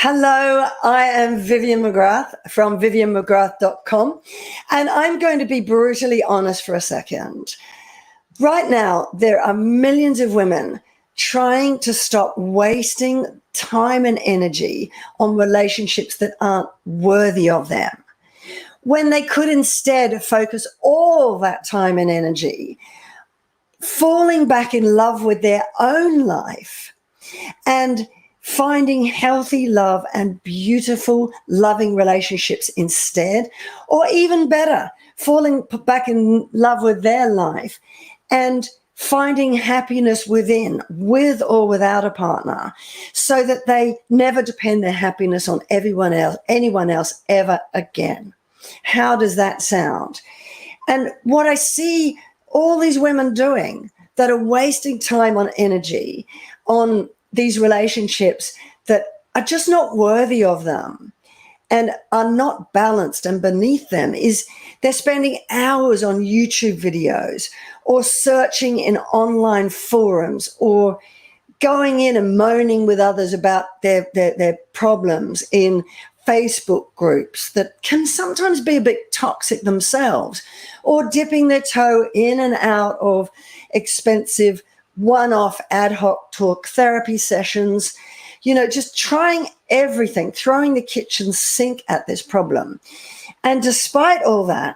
Hello, I am Vivian McGrath from vivianmcgrath.com, and I'm going to be brutally honest for a second. Right now, there are millions of women trying to stop wasting time and energy on relationships that aren't worthy of them, when they could instead focus all that time and energy falling back in love with their own life and finding healthy love and beautiful, loving relationships instead, or even better, falling back in love with their life and finding happiness within, with or without a partner, so that they never depend their happiness on anyone else ever again. How does that sound? And what I see all these women doing that are wasting time on energy on these relationships that are just not worthy of them and are not balanced and beneath them is they're spending hours on YouTube videos or searching in online forums or going in and moaning with others about their problems in Facebook groups that can sometimes be a bit toxic themselves, or dipping their toe in and out of expensive one-off ad hoc talk therapy sessions, just trying everything, throwing the kitchen sink at this problem. And despite all that,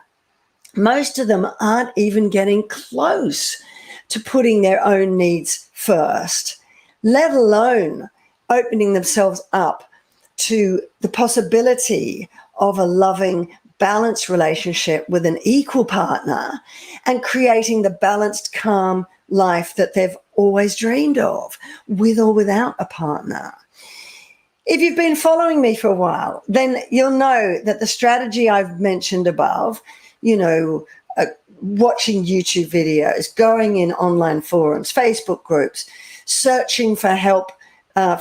most of them aren't even getting close to putting their own needs first, let alone opening themselves up to the possibility of a loving, balanced relationship with an equal partner and creating the balanced, calm life that they've always dreamed of, with or without a partner. If you've been following me for a while, then you'll know that the strategy I've mentioned above, watching YouTube videos, going in online forums, Facebook groups, searching for help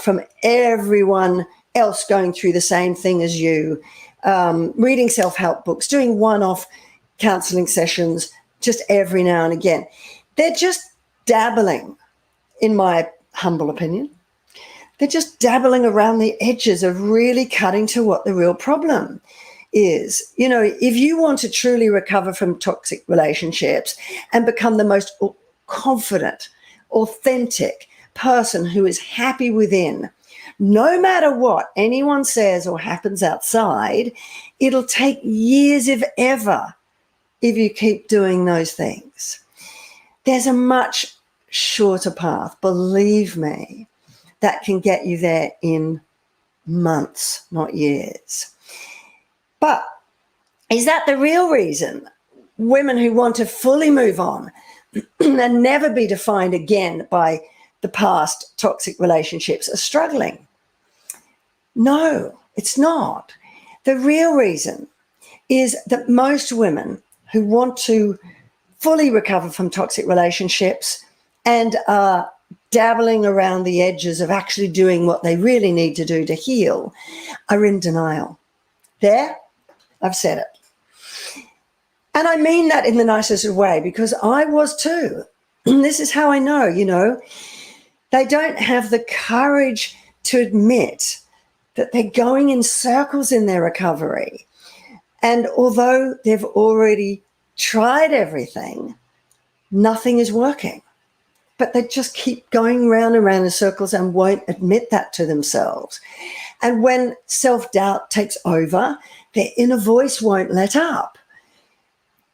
from everyone else going through the same thing as you, reading self-help books, doing one-off counseling sessions just every now and again. They're just dabbling, in my humble opinion. They're just dabbling around the edges of really cutting to what the real problem is. If you want to truly recover from toxic relationships and become the most confident, authentic person who is happy within, no matter what anyone says or happens outside, it'll take years, if ever, if you keep doing those things. There's a much shorter path, believe me, that can get you there in months, not years. But is that the real reason women who want to fully move on and never be defined again by the past toxic relationships are struggling? No, it's not. The real reason is that most women who want to fully recover from toxic relationships and are dabbling around the edges of actually doing what they really need to do to heal are in denial. There, I've said it. And I mean that in the nicest way, because I was too. And this is how I know, they don't have the courage to admit that they're going in circles in their recovery. And although they've already tried everything, nothing is working. But they just keep going round and round in circles and won't admit that to themselves. And when self-doubt takes over, their inner voice won't let up.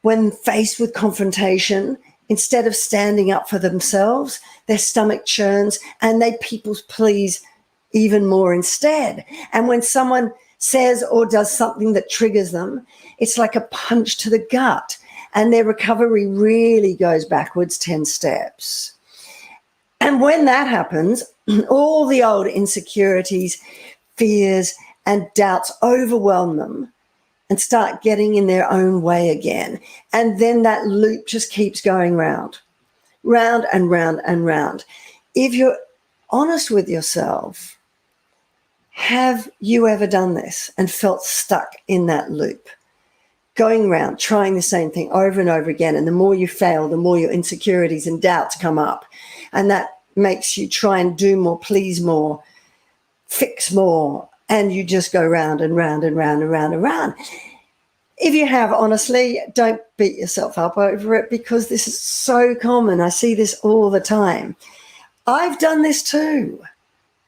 When faced with confrontation, instead of standing up for themselves, their stomach churns and they people please even more instead. And when someone says or does something that triggers them, it's like a punch to the gut, and their recovery really goes backwards 10 steps. And when that happens, all the old insecurities, fears, and doubts overwhelm them and start getting in their own way again. And then that loop just keeps going round and round and round. If you're honest with yourself, have you ever done this and felt stuck in that loop? Going around, trying the same thing over and over again. And the more you fail, the more your insecurities and doubts come up. And that makes you try and do more, please more, fix more, and you just go round and round and round and round and round. If you have, honestly, don't beat yourself up over it, because this is so common. I see this all the time. I've done this too.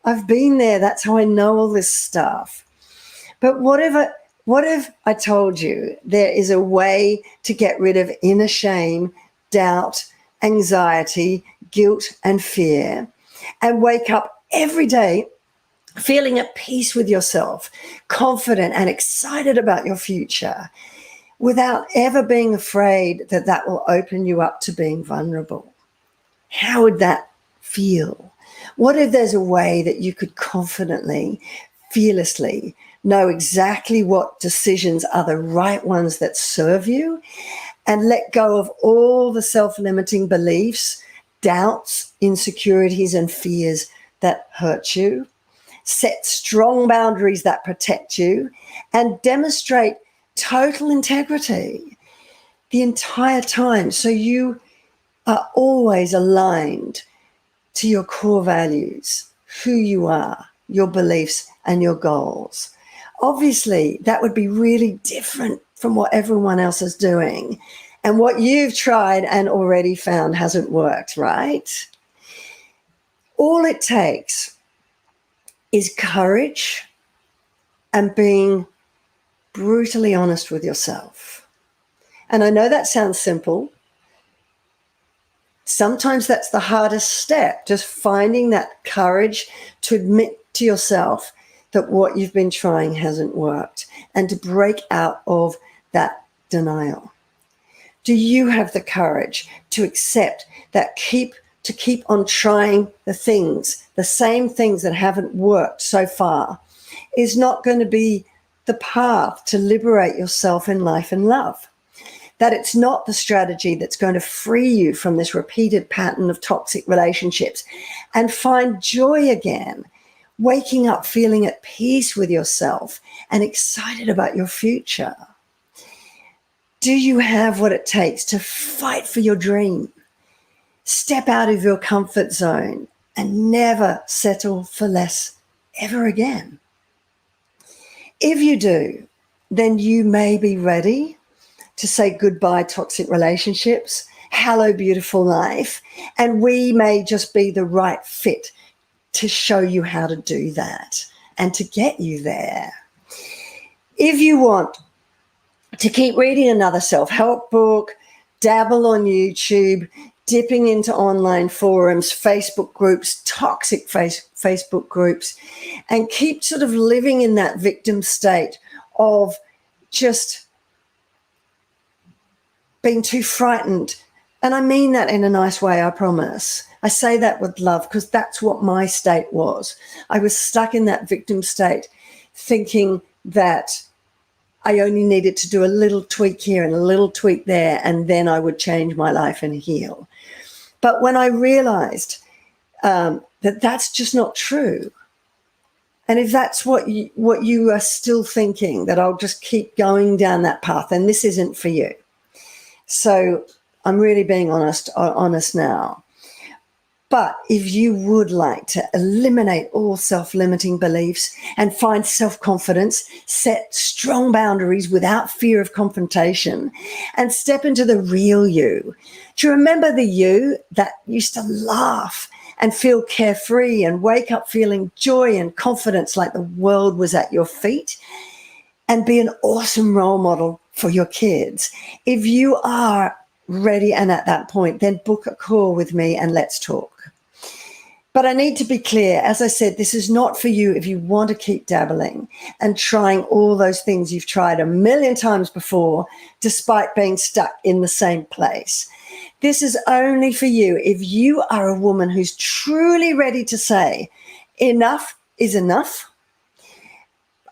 I've been there. That's how I know all this stuff. But what if I told you there is a way to get rid of inner shame, doubt, anxiety, guilt, and fear, and wake up every day feeling at peace with yourself, confident and excited about your future, without ever being afraid that that will open you up to being vulnerable? How would that feel? What if there's a way that you could confidently, fearlessly know exactly what decisions are the right ones that serve you, and let go of all the self-limiting beliefs, doubts, insecurities, and fears that hurt you? Set strong boundaries that protect you, and demonstrate total integrity the entire time, so you are always aligned to your core values, who you are, your beliefs, and your goals. Obviously, that would be really different from what everyone else is doing, and what you've tried and already found hasn't worked, right? All it takes is courage and being brutally honest with yourself. And I know that sounds simple. Sometimes that's the hardest step, just finding that courage to admit to yourself that what you've been trying hasn't worked, and to break out of that denial. Do you have the courage to accept that keep on trying the same things that haven't worked so far, is not going to be the path to liberate yourself in life and love? That it's not the strategy that's going to free you from this repeated pattern of toxic relationships and find joy again, waking up feeling at peace with yourself and excited about your future? Do you have what it takes to fight for your dream, step out of your comfort zone, and never settle for less ever again? If you do, then you may be ready to say goodbye toxic relationships, hello beautiful life, and we may just be the right fit to show you how to do that and to get you there. If you want to keep reading another self-help book, dabble on YouTube, dipping into online forums, Facebook groups, toxic Facebook groups, and keep sort of living in that victim state of just being too frightened. And I mean that in a nice way, I promise. I say that with love, because that's what my state was. I was stuck in that victim state, thinking that I only needed to do a little tweak here and a little tweak there, and then I would change my life and heal. But when I realized that that's just not true, and if that's what you are still thinking, that I'll just keep going down that path, then this isn't for you. So I'm really being honest now. But if you would like to eliminate all self-limiting beliefs and find self-confidence, set strong boundaries without fear of confrontation, and step into the real you, do you remember the you that used to laugh and feel carefree and wake up feeling joy and confidence like the world was at your feet, and be an awesome role model for your kids? If you are ready and at that point, then book a call with me and let's talk. But I need to be clear, as I said, this is not for you if you want to keep dabbling and trying all those things you've tried a million times before, despite being stuck in the same place. This is only for you if you are a woman who's truly ready to say, enough is enough.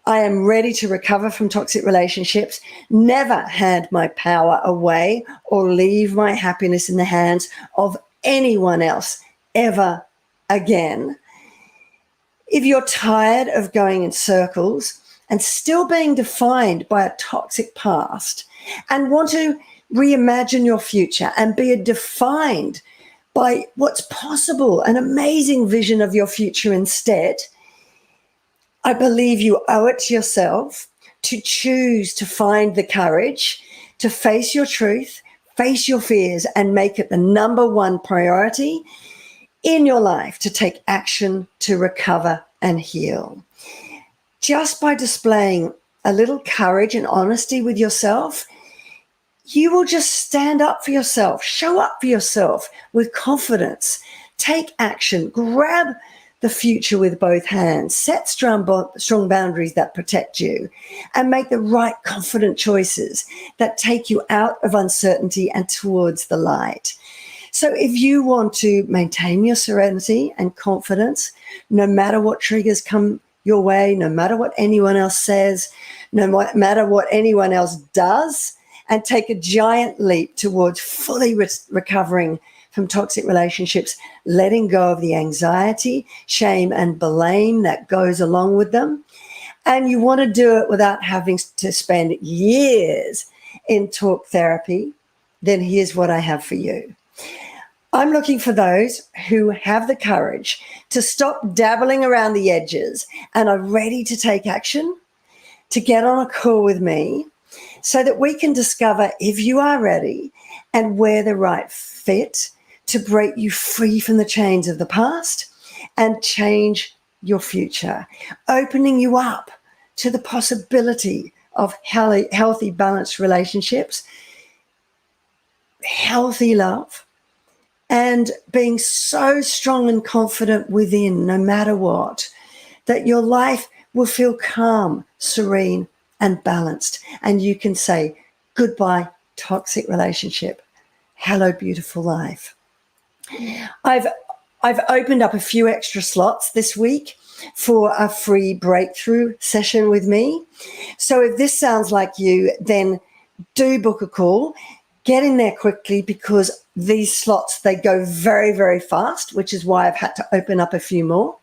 I am ready to recover from toxic relationships, never hand my power away or leave my happiness in the hands of anyone else ever again. If you're tired of going in circles and still being defined by a toxic past, and want to reimagine your future and be defined by what's possible, an amazing vision of your future instead, I believe you owe it to yourself to choose to find the courage to face your truth, face your fears, and make it the number one priority in your life to take action to recover and heal. Just by displaying a little courage and honesty with yourself, you will just stand up for yourself, show up for yourself with confidence, take action, grab the future with both hands, set strong boundaries that protect you, and make the right confident choices that take you out of uncertainty and towards the light. So if you want to maintain your serenity and confidence, no matter what triggers come your way, no matter what anyone else says, no matter what anyone else does, and take a giant leap towards fully recovering from toxic relationships, letting go of the anxiety, shame, and blame that goes along with them. And you want to do it without having to spend years in talk therapy, then here's what I have for you. I'm looking for those who have the courage to stop dabbling around the edges and are ready to take action, to get on a call with me so that we can discover if you are ready and we're the right fit to break you free from the chains of the past and change your future, opening you up to the possibility of healthy, balanced relationships, healthy love, and being so strong and confident within, no matter what, that your life will feel calm, serene, and balanced. And you can say, goodbye, toxic relationship. Hello, beautiful life. I've opened up a few extra slots this week for a free breakthrough session with me. So if this sounds like you, then do book a call. Get in there quickly because these slots, they go very, very fast, which is why I've had to open up a few more.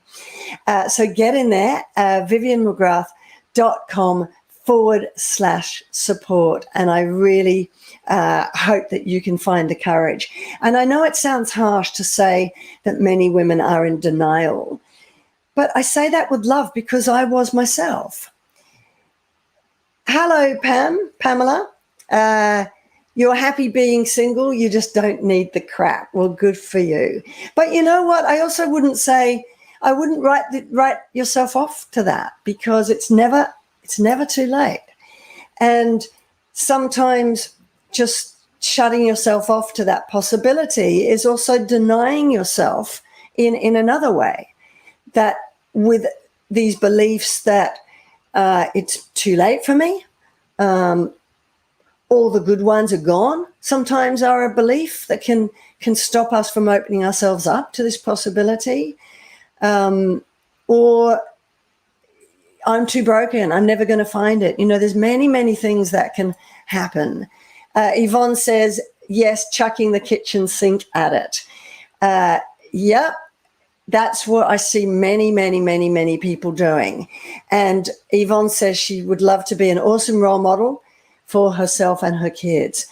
So get in there, vivianmcgrath.com/support. And I really hope that you can find the courage. And I know it sounds harsh to say that many women are in denial, but I say that with love because I was myself. Hello, Pamela. You're happy being single. You just don't need the crap. Well, good for you. But you know what? I also wouldn't write yourself off to that because it's never too late. And sometimes just shutting yourself off to that possibility is also denying yourself in another way, that with these beliefs that it's too late for me, all the good ones are gone, sometimes are a belief that can stop us from opening ourselves up to this possibility. Or I'm too broken, I'm never going to find it. You know, there's many, many things that can happen. Yvonne says, yes, chucking the kitchen sink at it. Yep, that's what I see many, many, many, many people doing. And Yvonne says she would love to be an awesome role model for herself and her kids.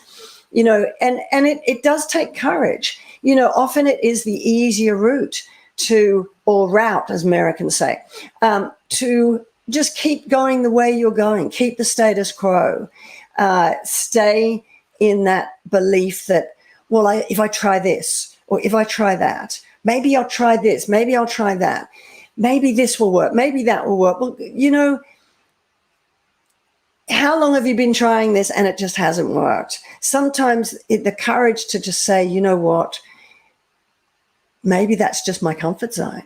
You know, and it does take courage. You know, often it is the easier route or route, as Americans say, to just keep going the way you're going, keep the status quo, stay in that belief that, well, if I try this, or if I try that, maybe I'll try this, maybe I'll try that, maybe this will work, maybe that will work. Well, you know, how long have you been trying this and it just hasn't worked? Sometimes the courage to just say, you know what, maybe that's just my comfort zone.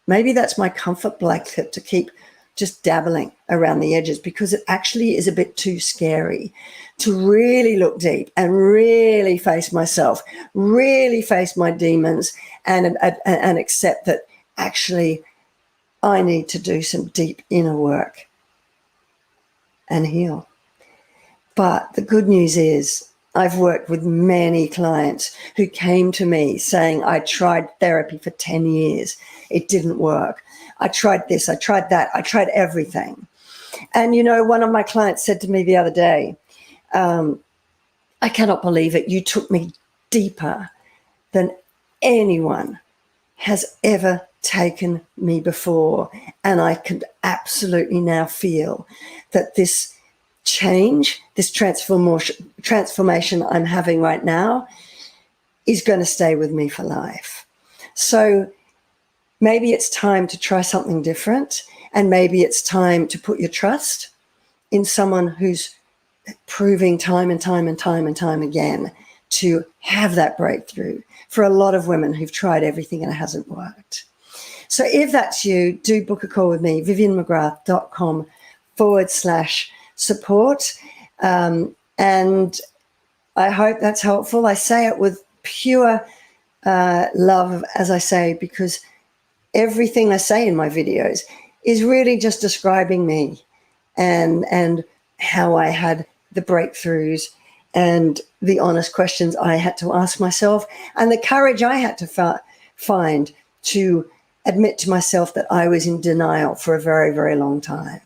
Maybe that's my comfort blanket to keep just dabbling around the edges because it actually is a bit too scary to really look deep and really face myself, really face my demons and accept that actually I need to do some deep inner work and heal. But the good news is I've worked with many clients who came to me saying, I tried therapy for 10 years. It didn't work. I tried this, I tried that, I tried everything. And, you know, one of my clients said to me the other day, I cannot believe it. You took me deeper than anyone has ever taken me before. And I can absolutely now feel that this change, this transformation I'm having right now is going to stay with me for life. So maybe it's time to try something different, and maybe it's time to put your trust in someone who's proving time and time and time and time again to have that breakthrough. For a lot of women who've tried everything and it hasn't worked. So if that's you, do book a call with me, vivianmcgrath.com/support. And I hope that's helpful. I say it with pure love, as I say, because everything I say in my videos is really just describing me and how I had the breakthroughs and the honest questions I had to ask myself and the courage I had to find to admit to myself that I was in denial for a very, very long time.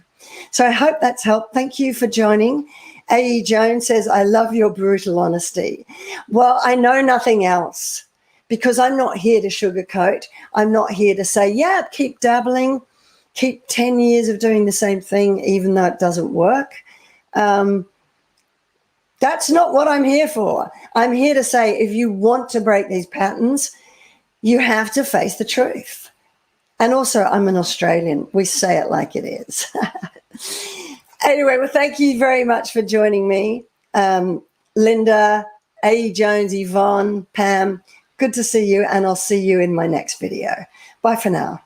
So I hope that's helped. Thank you for joining. A.E. Jones says, I love your brutal honesty. Well, I know nothing else, because I'm not here to sugarcoat. I'm not here to say, yeah, keep dabbling, keep 10 years of doing the same thing, even though it doesn't work. That's not what I'm here for. I'm here to say, if you want to break these patterns, you have to face the truth. And also, I'm an Australian. We say it like it is. Anyway, well, thank you very much for joining me. Linda, A. Jones, Yvonne, Pam, good to see you, and I'll see you in my next video. Bye for now.